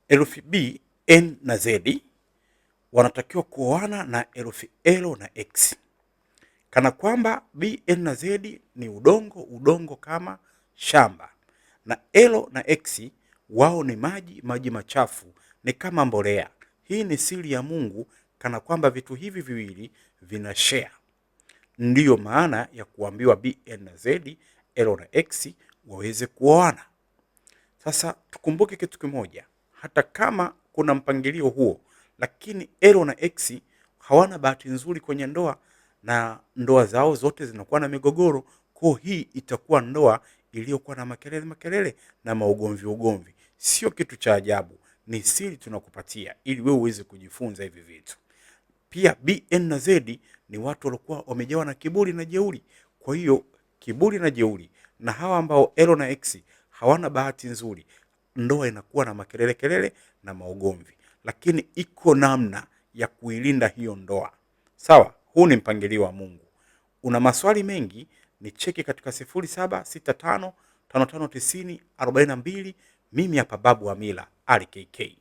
Herufi B, N na Z wanatakiwa kuoana na herufi L na X, kana kwamba B, N na Z ni udongo kama shamba, na L na X wao ni maji machafu, ni kama mbolea. Hii ni siri ya Mungu, kana kwamba vitu hivi viwili vina share. Ndiyo maana ya kuambiwa B, N na Z, L na X waweze kuoana. Sasa tukumbuke kitu kimoja, hata kama kuna mpangilio huo, lakini L na X hawana bahati nzuri kwenye ndoa, na ndoa zao zote zinakuwa na migogoro. Kwa hii itakuwa ndoa iliyokuwa na makelele na maugomvi. Sio kitu cha ajabu, ni siri tunakupatia ili wewe uweze kujifunza hivi vitu. Pia B, N na Z ni watu walikuwa wamejawa na kiburi na jeuri. Kwa hiyo kiburi na jeuri na hawa ambao L na X hawana bahati nzuri, ndoa inakuwa na makelele na maugomvi, lakini iko namna ya kuilinda hiyo ndoa. Sawa, huu ni mpangilio wa Mungu. Una maswali mengi, ni cheki katika 0765559042. Mimi hapa Babu Hamila, RKK.